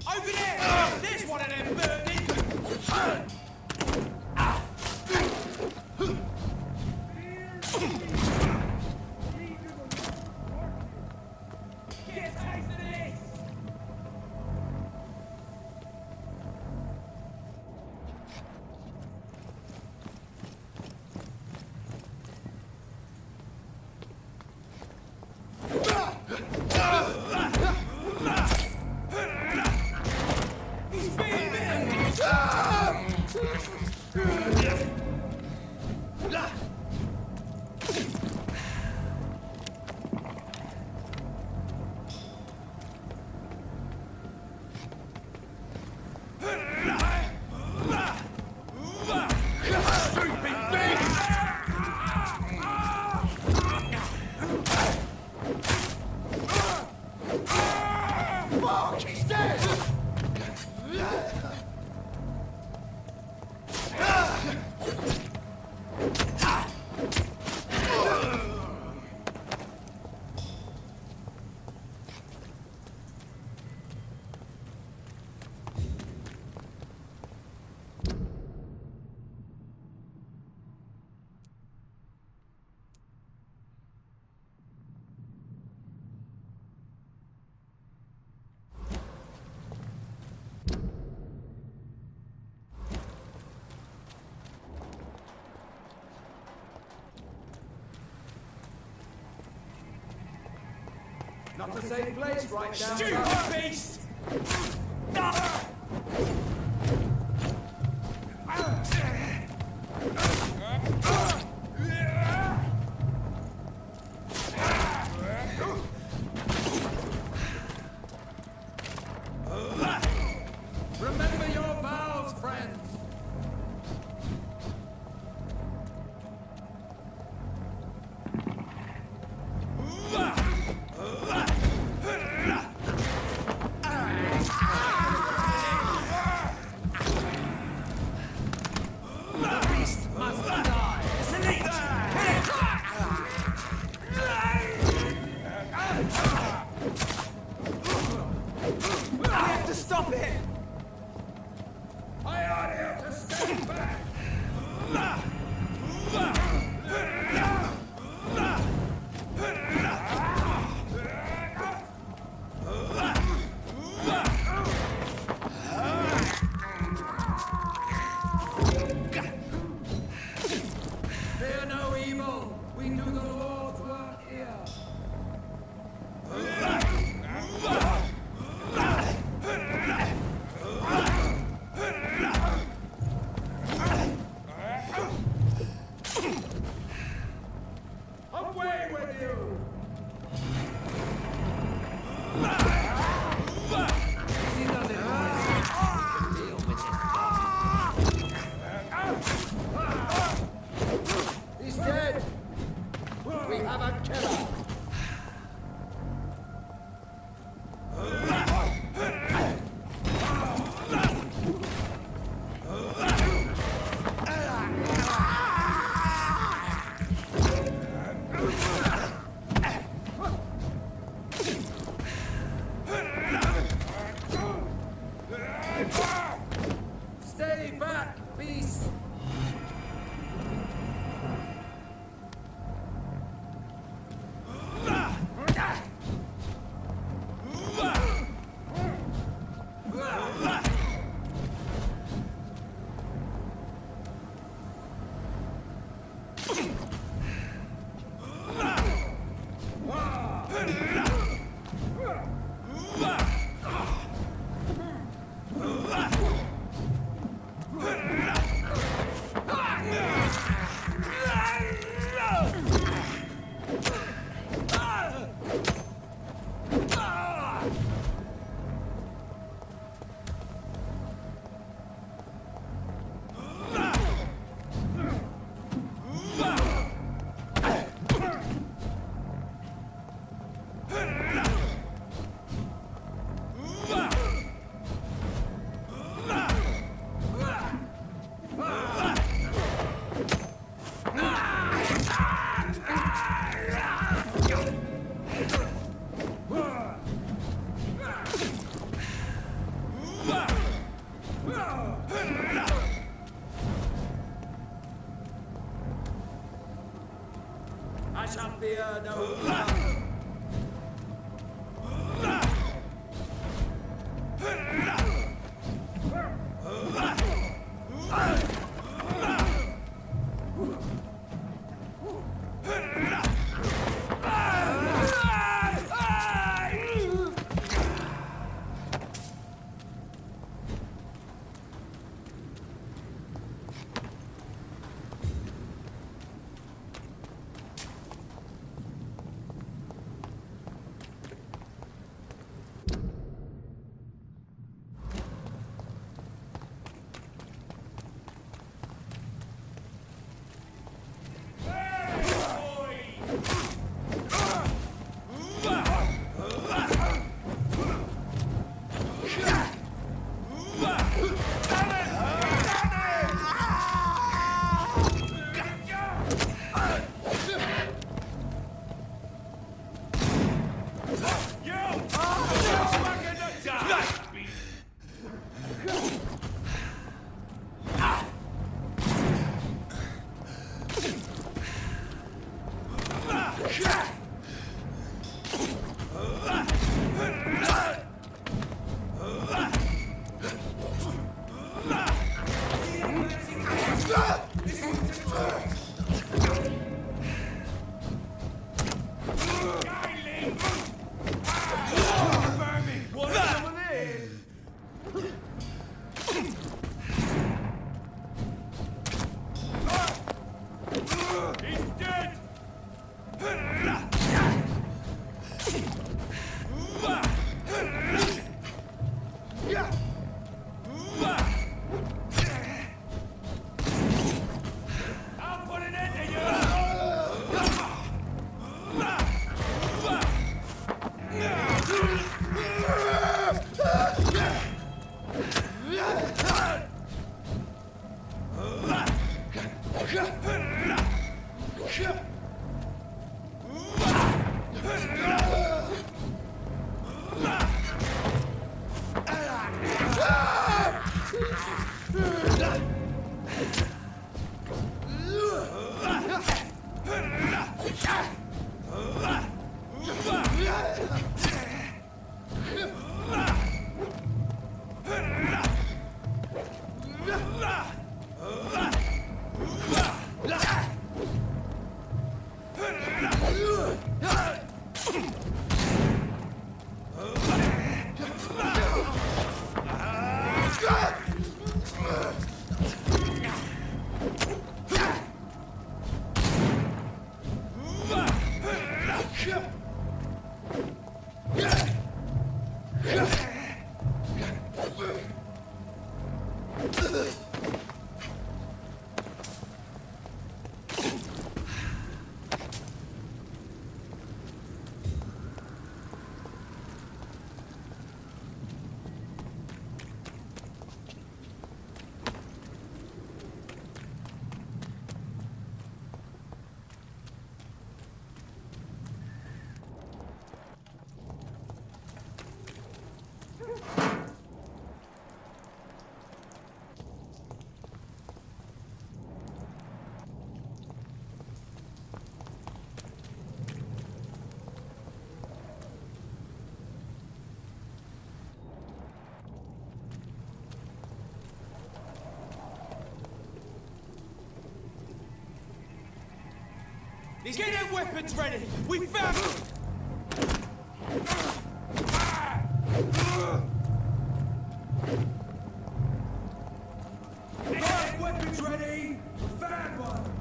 Over there! There's one of them burning! Get a taste of this! Not the same place right now. Stupid beast! Remember your vows, friends. We have to stop it! I ought here to stand back. Fear no evil. We do the Lord's work here. Away with you! He's dead! We have a killer! Stay back, beast! fear no evil. He's getting their weapons ready. We found him. Got weapons ready. Found one.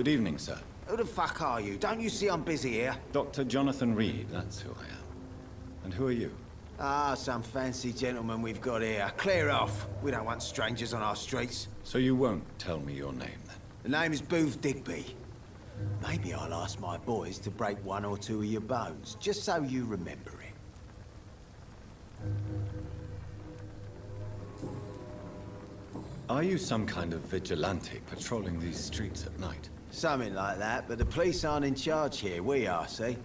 Good evening, sir. Who the fuck are you? Don't you see I'm busy here? Dr. Jonathan Reed, that's who I am. And who are you? Ah, some fancy gentleman we've got here. Clear off. We don't want strangers on our streets. So you won't tell me your name, then? The name is Booth Digby. Maybe I'll ask my boys to break one or two of your bones, just so you remember it. Are you some kind of vigilante patrolling these streets at night? Something like that, but the police aren't in charge here. We are, see?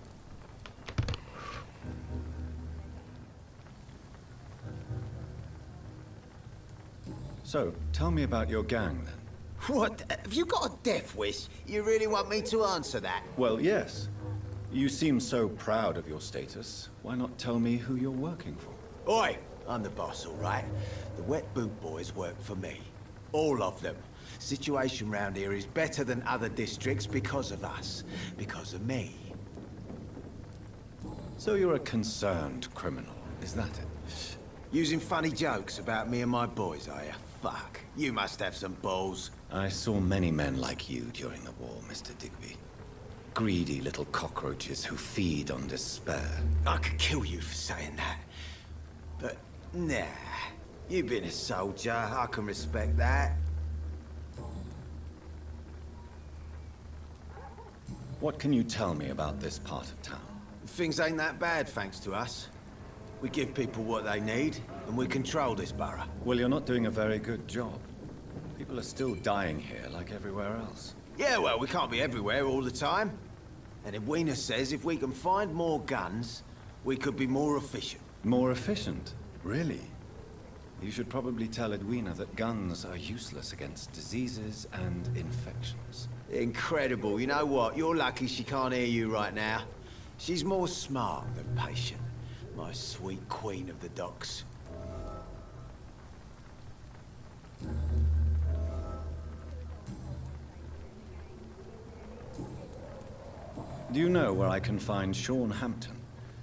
So, tell me about your gang, then. What? Have you got a death wish? You really want me to answer that? Well, yes. You seem so proud of your status. Why not tell me who you're working for? Oi! I'm the boss, all right? The Wet Boot Boys work for me. All of them. Situation round here is better than other districts because of us. Because of me. So you're a concerned criminal, is that it? Using funny jokes about me and my boys, are you? Fuck. You must have some balls. I saw many men like you during the war, Mr. Digby. Greedy little cockroaches who feed on despair. I could kill you for saying that. But, nah. You've been a soldier. I can respect that. What can you tell me about this part of town? Things ain't that bad, thanks to us. We give people what they need, and we control this borough. Well, you're not doing a very good job. People are still dying here like everywhere else. Yeah, well, we can't be everywhere all the time. And Edwina says if we can find more guns, we could be more efficient. More efficient? Really? You should probably tell Edwina that guns are useless against diseases and infections. Incredible. You know what? You're lucky she can't hear you right now. She's more smart than patient. My sweet queen of the docks. Do you know where I can find Sean Hampton?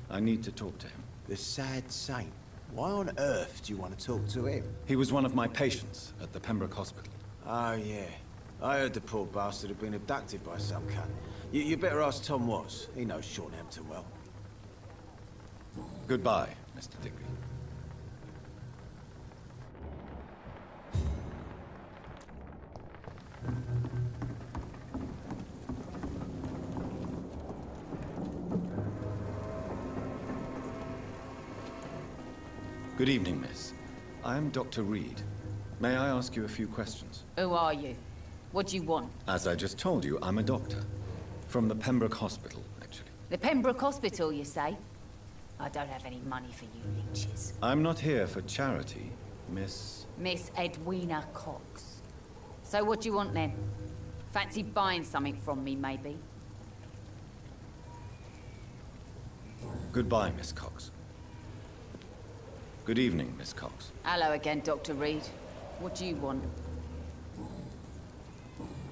I need to talk to him. The sad saint. Why on earth do you want to talk to him? He was one of my patients at the Pembroke Hospital. Oh, yeah. I heard the poor bastard had been abducted by some cunt. You better ask Tom Watts. He knows Sean Hampton well. Goodbye, Mr. Digby. Good evening, miss. I am Dr. Reed. May I ask you a few questions? Who are you? What do you want? As I just told you, I'm a doctor. From the Pembroke Hospital, actually. The Pembroke Hospital, you say? I don't have any money for you leeches. I'm not here for charity, Miss... Miss Edwina Cox. So what do you want then? Fancy buying something from me, maybe? Goodbye, Miss Cox. Good evening, Miss Cox. Hello again, Dr. Reed. What do you want?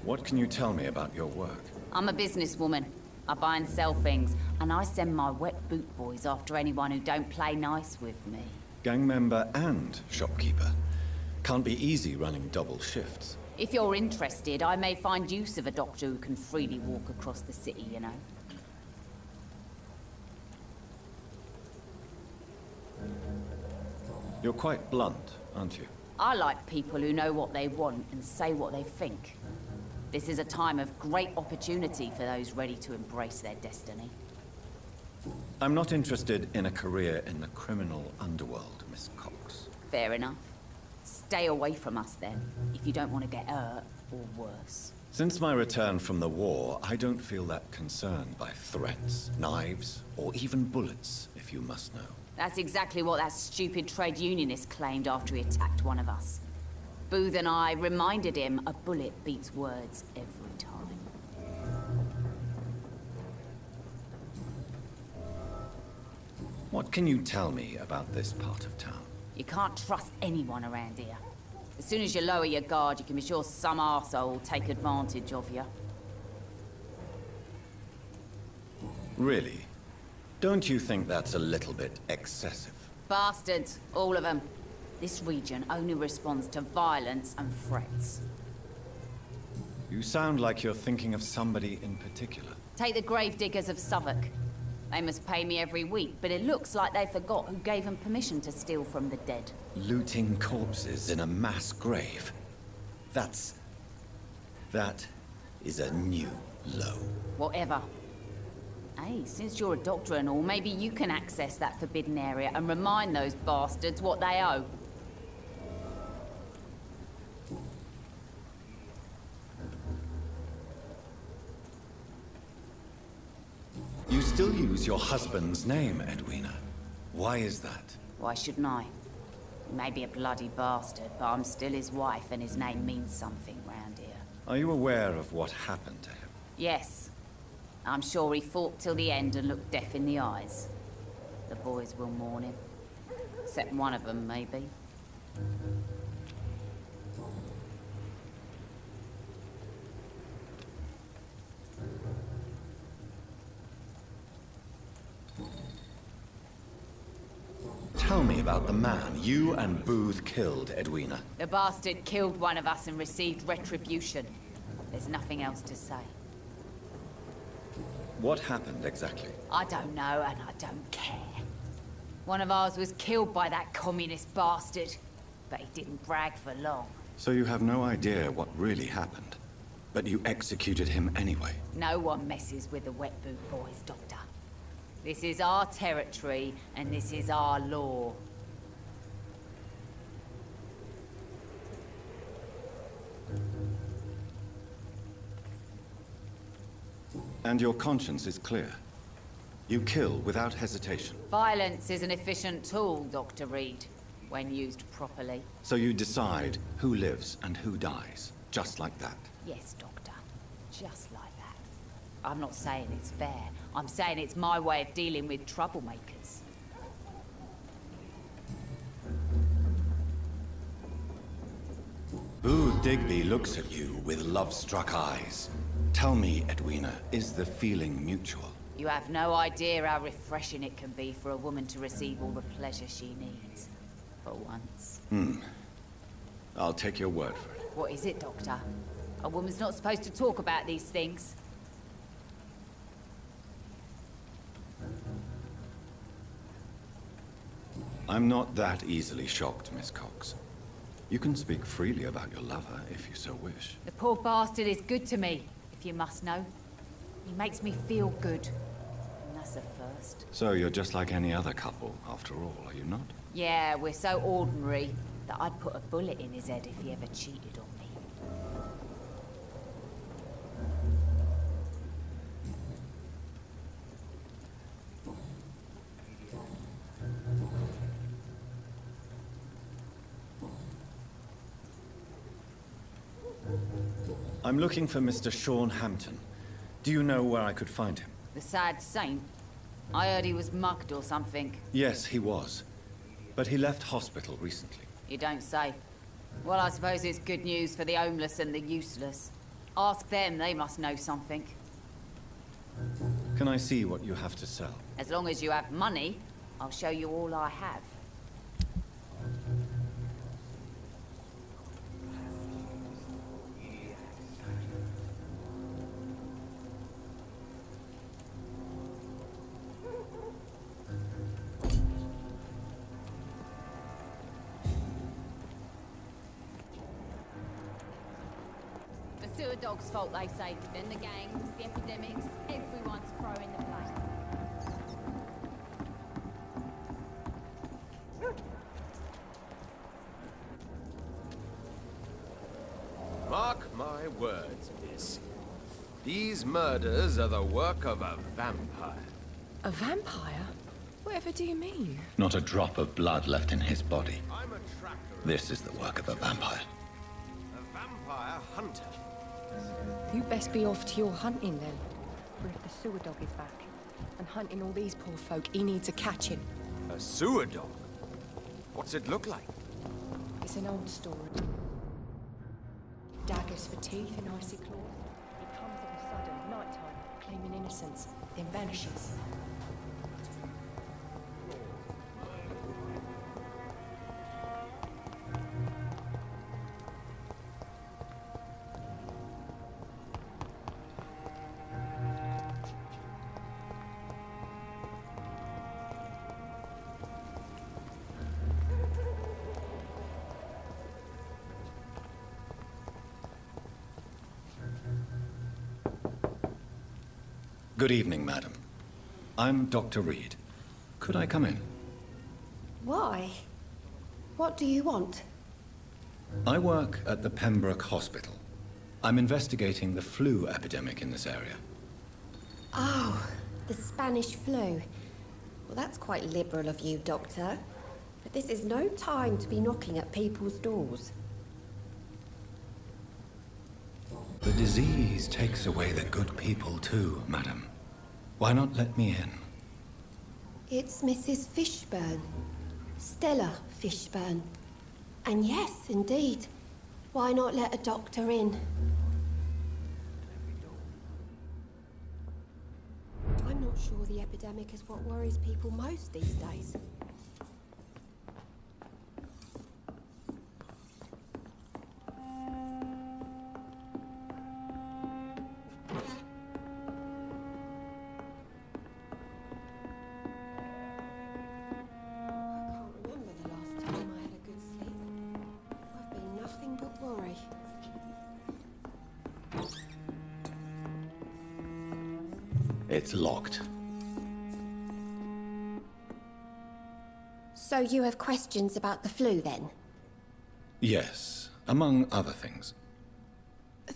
What can you tell me about your work? I'm a businesswoman. I buy and sell things, and I send my wet boot boys after anyone who don't play nice with me. Gang member and shopkeeper. Can't be easy running double shifts. If you're interested, I may find use of a doctor who can freely walk across the city, you know. You're quite blunt, aren't you? I like people who know what they want and say what they think. This is a time of great opportunity for those ready to embrace their destiny. I'm not interested in a career in the criminal underworld, Miss Cox. Fair enough. Stay away from us then, if you don't want to get hurt or worse. Since my return from the war, I don't feel that concerned by threats, knives, or even bullets, if you must know. That's exactly what that stupid trade unionist claimed after he attacked one of us. Booth and I reminded him a bullet beats words every time. What can you tell me about this part of town? You can't trust anyone around here. As soon as you lower your guard, you can be sure some arsehole will take advantage of you. Really? Don't you think that's a little bit excessive? Bastards, all of them. This region only responds to violence and threats. You sound like you're thinking of somebody in particular. Take the gravediggers of Southwark. They must pay me every week, but it looks like they forgot who gave them permission to steal from the dead. Looting corpses in a mass grave. That is a new low. Whatever. Hey, since you're a doctor and all, maybe you can access that forbidden area and remind those bastards what they owe. You still use your husband's name, Edwina. Why is that? Why shouldn't I? He may be a bloody bastard, but I'm still his wife and his name means something round here. Are you aware of what happened to him? Yes. I'm sure he fought till the end and looked death in the eyes. The boys will mourn him. Except one of them, maybe. Tell me about the man you and Booth killed, Edwina. The bastard killed one of us and received retribution. There's nothing else to say. What happened exactly? I don't know, and I don't care. One of ours was killed by that communist bastard, but he didn't brag for long. So you have no idea what really happened, but you executed him anyway. No one messes with the Wet Boot Boys, Doctor. This is our territory, and this is our law. And your conscience is clear. You kill without hesitation. Violence is an efficient tool, Dr. Reed, when used properly. So you decide who lives and who dies, just like that. Yes, Doctor. Just like that. I'm not saying it's fair. I'm saying it's my way of dealing with troublemakers. Booth Digby looks at you with love-struck eyes. Tell me, Edwina, is the feeling mutual? You have no idea how refreshing it can be for a woman to receive all the pleasure she needs. For once. I'll take your word for it. What is it, Doctor? A woman's not supposed to talk about these things. I'm not that easily shocked, Miss Cox. You can speak freely about your lover, if you so wish. The poor bastard is good to me, if you must know. He makes me feel good. And that's a first. So you're just like any other couple, after all, are you not? Yeah, we're so ordinary that I'd put a bullet in his head if he ever cheated on me. I'm looking for Mr. Sean Hampton. Do you know where I could find him? The sad saint? I heard he was mugged or something. Yes, he was. But he left hospital recently. You don't say. Well, I suppose it's good news for the homeless and the useless. Ask them, they must know something. Can I see what you have to sell? As long as you have money, I'll show you all I have. The sewer dog's fault, they say. Then the gangs, the epidemics, everyone's throwing the blame. Mark my words, miss. These murders are the work of a vampire. A vampire? Whatever do you mean? Not a drop of blood left in his body. I'm a tracker. This is the work of a vampire. A vampire hunter. You best be off to your hunting then. For if the sewer dog is back and hunting all these poor folk, he needs a catching. A sewer dog? What's it look like? It's an old story. Daggers for teeth and icy claws. He comes of a sudden, nighttime, claiming innocence, then vanishes. Good evening, madam. I'm Dr. Reed. Could I come in? Why? What do you want? I work at the Pembroke Hospital. I'm investigating the flu epidemic in this area. Oh, the Spanish flu. Well, that's quite liberal of you, Doctor. But this is no time to be knocking at people's doors. The disease takes away the good people too, madam. Why not let me in? It's Mrs. Fishburne. Stella Fishburne. And yes, indeed. Why not let a doctor in? I'm not sure the epidemic is what worries people most these days. It's locked. So you have questions about the flu, then? Yes, among other things.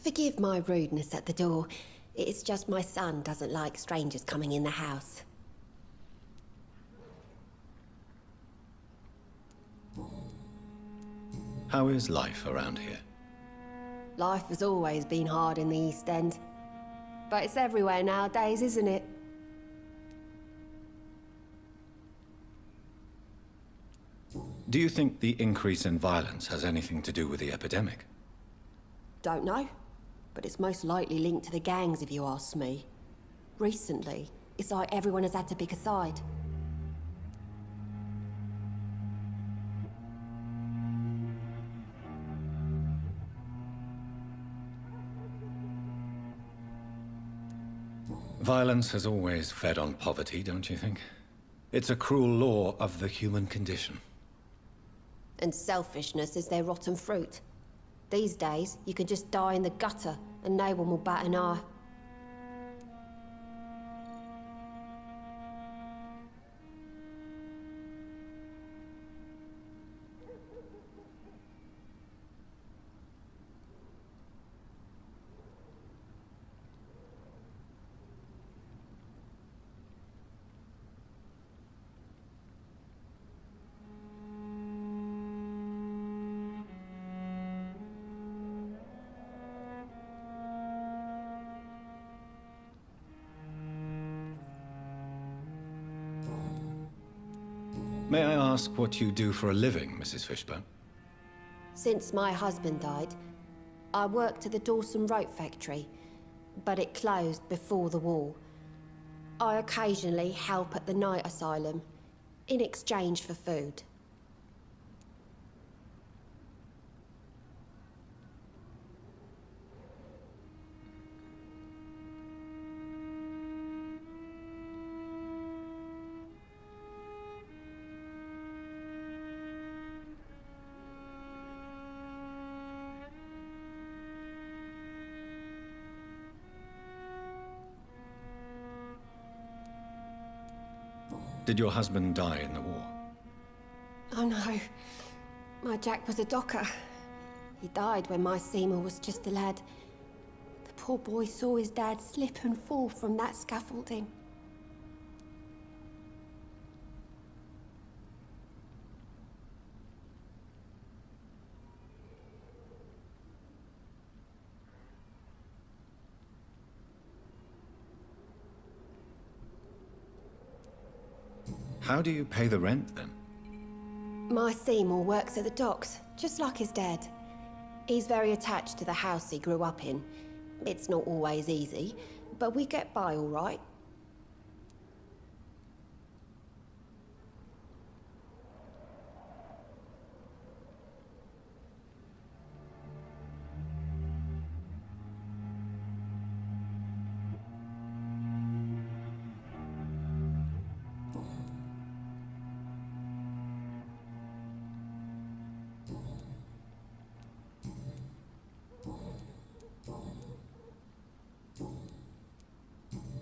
Forgive my rudeness at the door. It's just my son doesn't like strangers coming in the house. How is life around here? Life has always been hard in the East End. But it's everywhere nowadays, isn't it? Do you think the increase in violence has anything to do with the epidemic? Don't know. But it's most likely linked to the gangs, if you ask me. Recently, it's like everyone has had to pick a side. Violence has always fed on poverty, don't you think? It's a cruel law of the human condition. And selfishness is their rotten fruit. These days, you can just die in the gutter and no one will bat an eye. May I ask what you do for a living, Mrs. Fishburne? Since my husband died, I worked at the Dawson Rope factory, but it closed before the war. I occasionally help at the night asylum, in exchange for food. Did your husband die in the war? Oh no, my Jack was a docker. He died when my Seymour was just a lad. The poor boy saw his dad slip and fall from that scaffolding. How do you pay the rent, then? My Seymour works at the docks, just like his dad. He's very attached to the house he grew up in. It's not always easy, but we get by all right.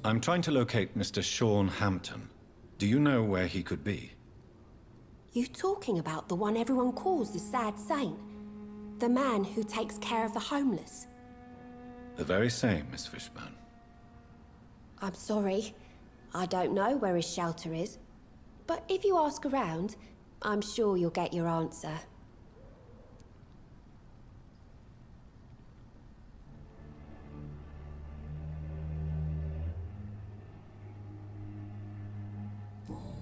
I'm trying to locate Mr. Sean Hampton. Do you know where he could be? You talking about the one everyone calls the sad saint? The man who takes care of the homeless? The very same, Miss Fishburne. I'm sorry. I don't know where his shelter is. But if you ask around, I'm sure you'll get your answer.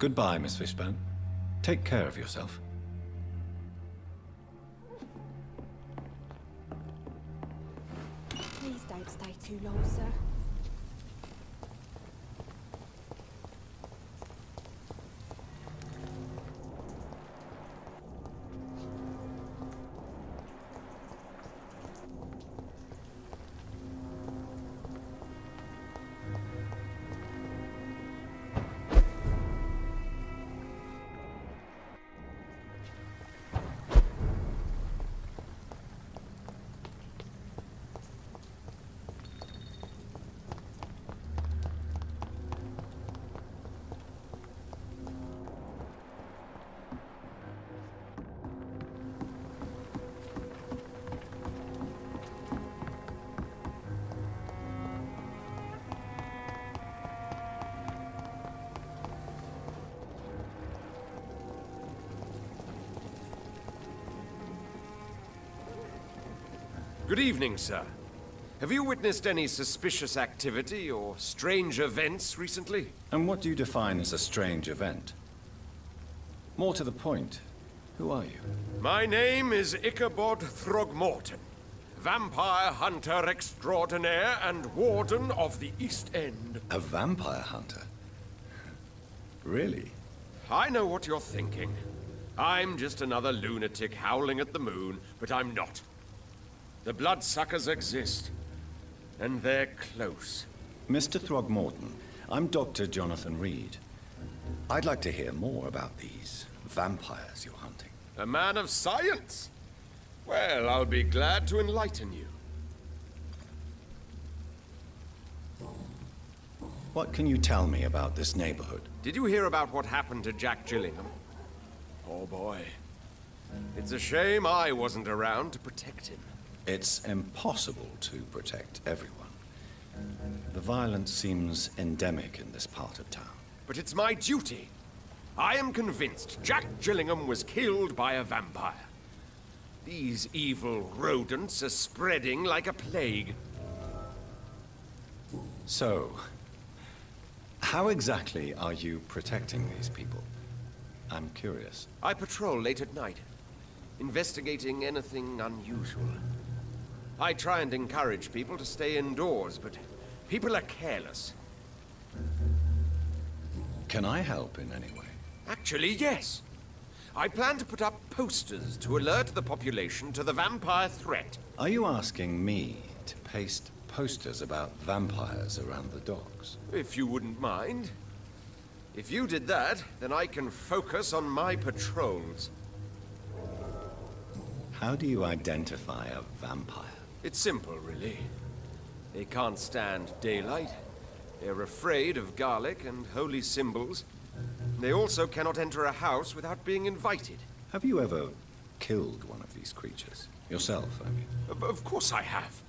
Goodbye, Miss Fishburne. Take care of yourself. Please don't stay too long, sir. Good evening, sir. Have you witnessed any suspicious activity or strange events recently? And what do you define as a strange event? More to the point, who are you? My name is Ichabod Throgmorton, vampire hunter extraordinaire and warden of the East End. A vampire hunter? Really? I know what you're thinking. I'm just another lunatic howling at the moon, but I'm not. The bloodsuckers exist, and they're close. Mr. Throgmorton, I'm Dr. Jonathan Reed. I'd like to hear more about these vampires you're hunting. A man of science? Well, I'll be glad to enlighten you. What can you tell me about this neighborhood? Did you hear about what happened to Jack Gillingham? Oh boy. It's a shame I wasn't around to protect him. It's impossible to protect everyone. The violence seems endemic in this part of town. But it's my duty. I am convinced Jack Gillingham was killed by a vampire. These evil rodents are spreading like a plague. So, how exactly are you protecting these people? I'm curious. I patrol late at night, investigating anything unusual. I try and encourage people to stay indoors, but people are careless. Can I help in any way? Actually, yes. I plan to put up posters to alert the population to the vampire threat. Are you asking me to paste posters about vampires around the docks? If you wouldn't mind. If you did that, then I can focus on my patrols. How do you identify a vampire? It's simple, really. They can't stand daylight. They're afraid of garlic and holy symbols. They also cannot enter a house without being invited. Have you ever killed one of these creatures? Yourself, I mean. Of course I have.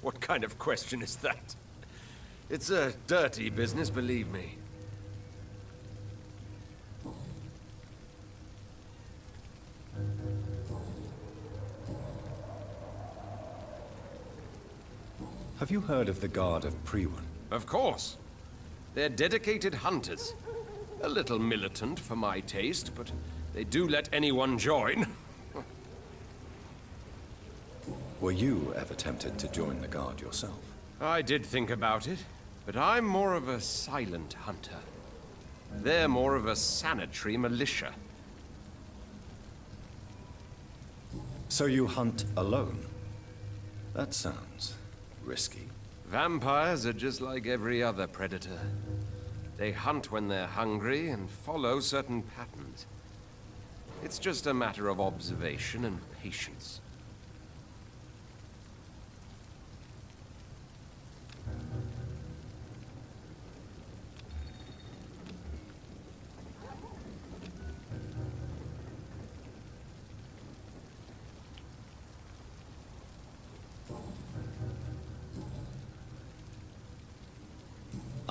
What kind of question is that? It's a dirty business, believe me. Have you heard of the Guard of Priwen? Of course. They're dedicated hunters. A little militant for my taste, but they do let anyone join. Were you ever tempted to join the Guard yourself? I did think about it, but I'm more of a silent hunter. They're more of a sanitary militia. So you hunt alone? That sounds risky. Vampires are just like every other predator. They hunt when they're hungry and follow certain patterns. It's just a matter of observation and patience.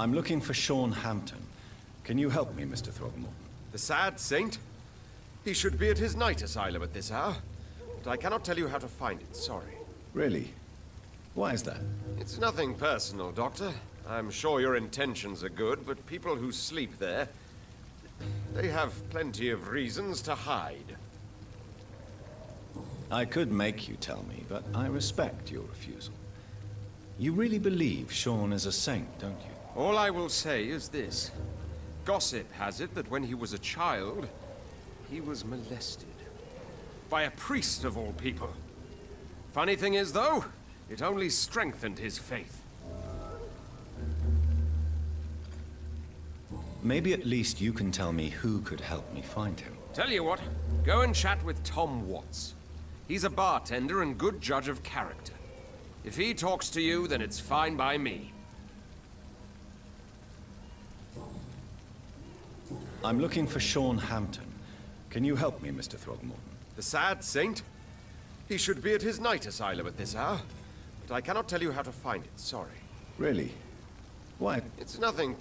I'm looking for Sean Hampton. Can you help me, Mr. Throgmorton? The sad saint? He should be at his night asylum at this hour. But I cannot tell you how to find it, sorry. Really? Why is that? It's nothing personal, Doctor. I'm sure your intentions are good, but people who sleep there, they have plenty of reasons to hide. I could make you tell me, but I respect your refusal. You really believe Sean is a saint, don't you? All I will say is this. Gossip has it that when he was a child, he was molested. By a priest of all people. Funny thing is, though, it only strengthened his faith. Maybe at least you can tell me who could help me find him. Tell you what, go and chat with Tom Watts. He's a bartender and good judge of character. If he talks to you, then it's fine by me. I'm looking for Sean Hampton. Can you help me, Mr. Throgmorton? The sad saint? He should be at his night asylum at this hour. But I cannot tell you how to find it, sorry. Really? Why? It's nothing.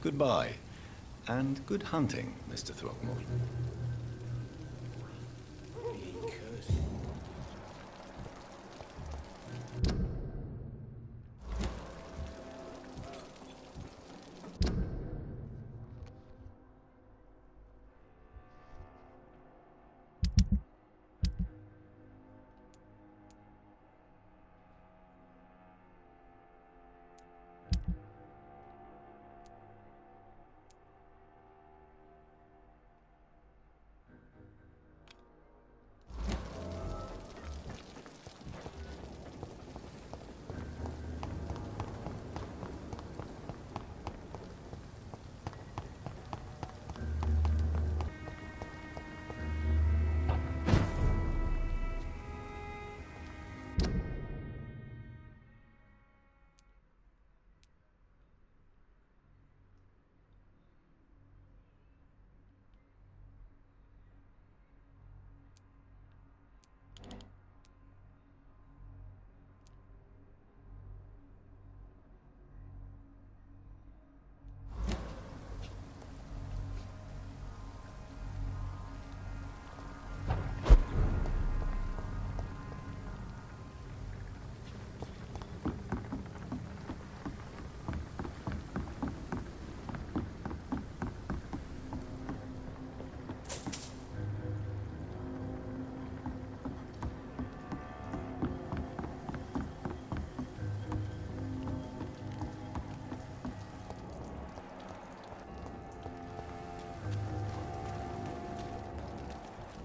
Goodbye. And good hunting, Mr. Throgmorton.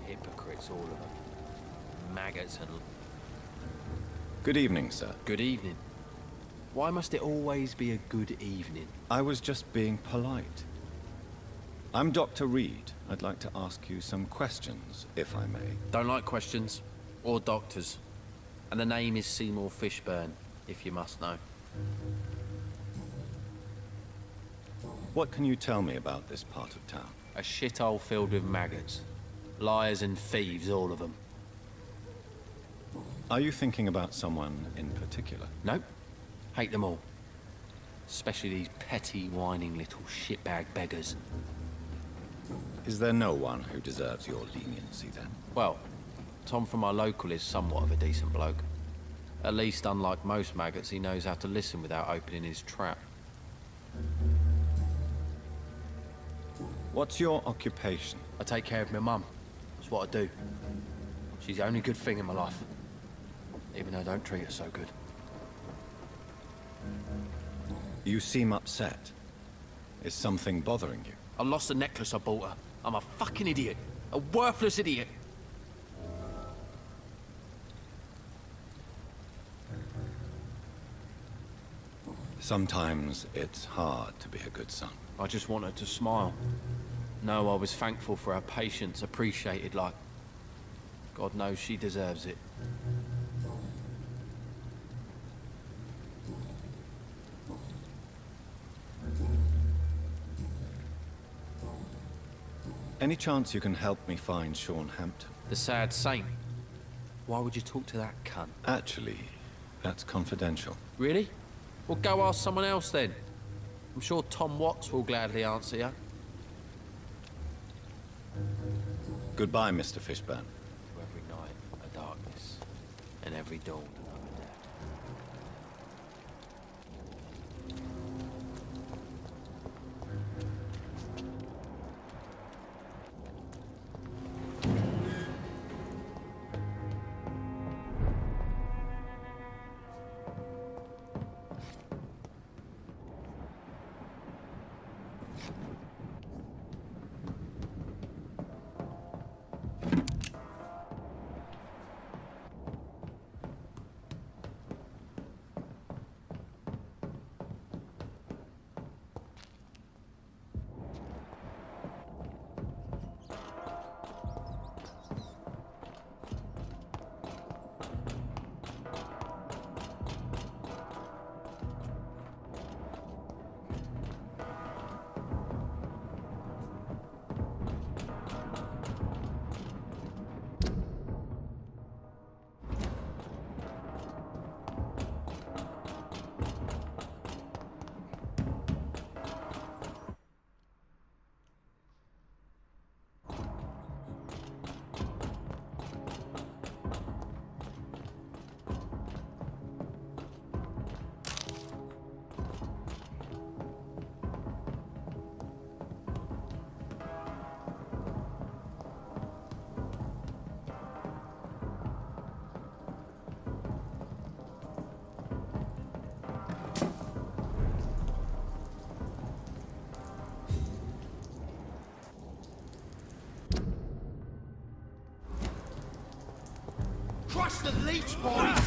Hypocrites, all of them. Maggots and... Good evening, sir. Good evening. Why must it always be a good evening? I was just being polite. I'm Dr. Reed. I'd like to ask you some questions, if I may. Don't like questions. Or doctors. And the name is Seymour Fishburne, if you must know. What can you tell me about this part of town? A shithole filled with maggots. Liars and thieves, all of them. Are you thinking about someone in particular? Nope. Hate them all. Especially these petty, whining little shitbag beggars. Is there no one who deserves your leniency, then? Well, Tom from our local is somewhat of a decent bloke. At least, unlike most maggots, he knows how to listen without opening his trap. What's your occupation? I take care of my mum. That's what I do. She's the only good thing in my life. Even though I don't treat her so good. You seem upset. Is something bothering you? I lost the necklace I bought her. I'm a fucking idiot. A worthless idiot. Sometimes it's hard to be a good son. I just want her to smile. No, I was thankful for her patience, appreciated like... God knows she deserves it. Any chance you can help me find Sean Hampton? The sad saint. Why would you talk to that cunt? Actually, That's confidential. Really? Well, go ask someone else then. I'm sure Tom Watts will gladly answer you. Goodbye, Mr. Fishburne. Every night, a darkness, and every dawn, another day. Crush the leech, boys!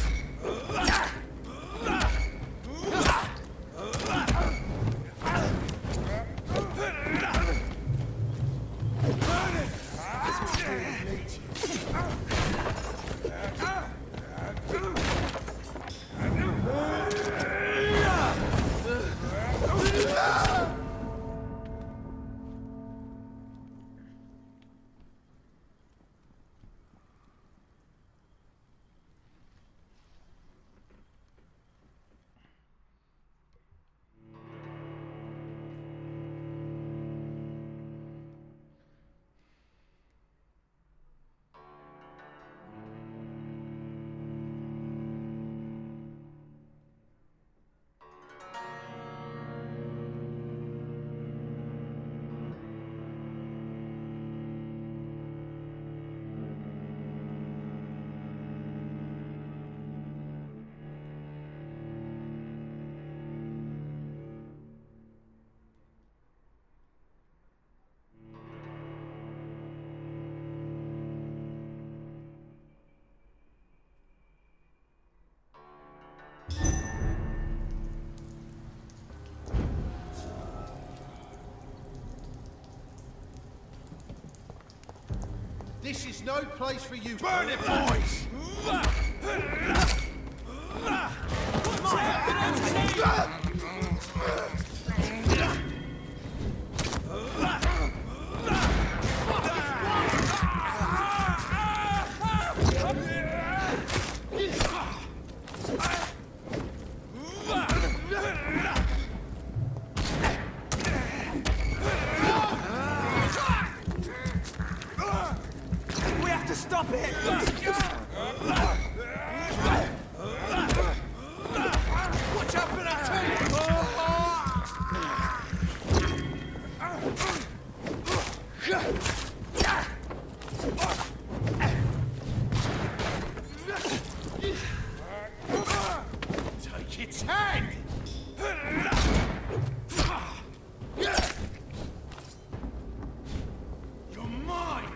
This is no place for you. Burn it, boys! We have to stop it! Watch out for that tank! Take its head! You're mine!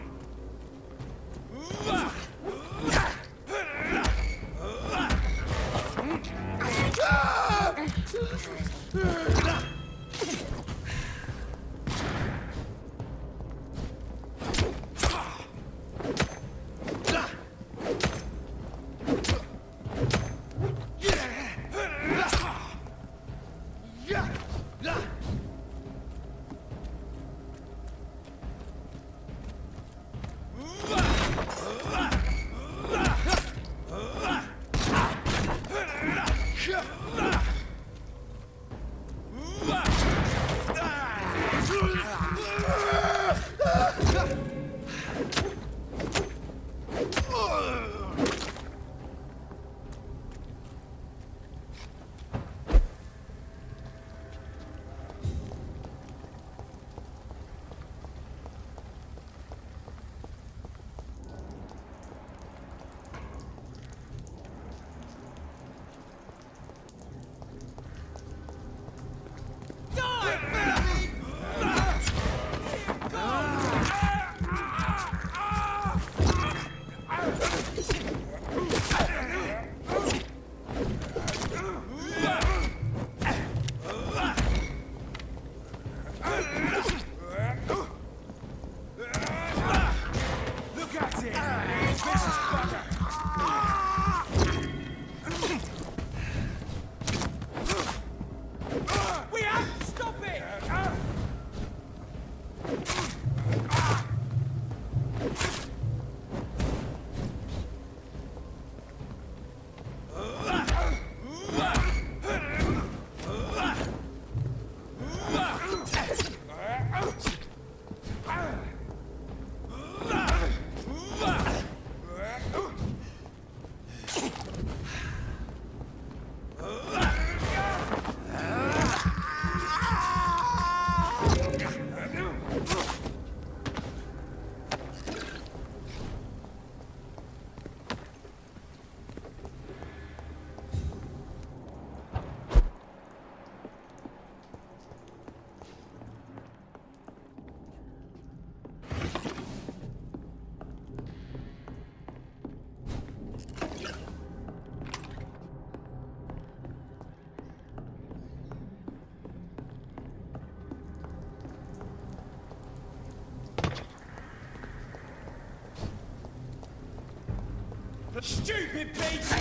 Stupid beast!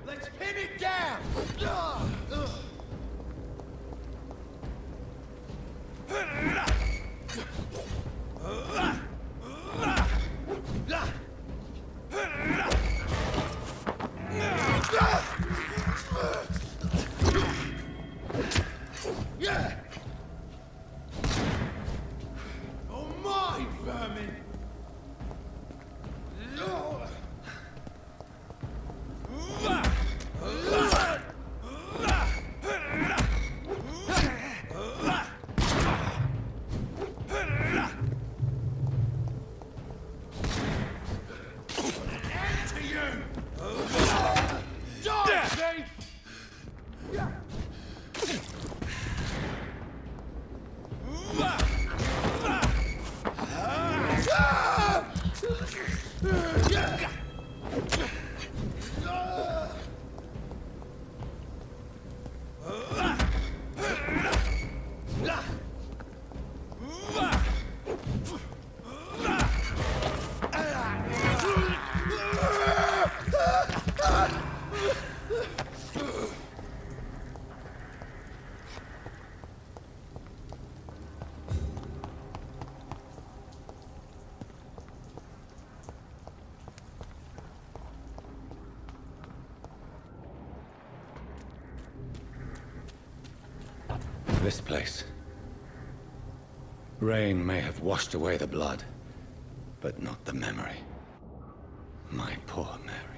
Let's pin it down! Oh my, vermin! This place. Rain may have washed away the blood, but not the memory. My poor Mary.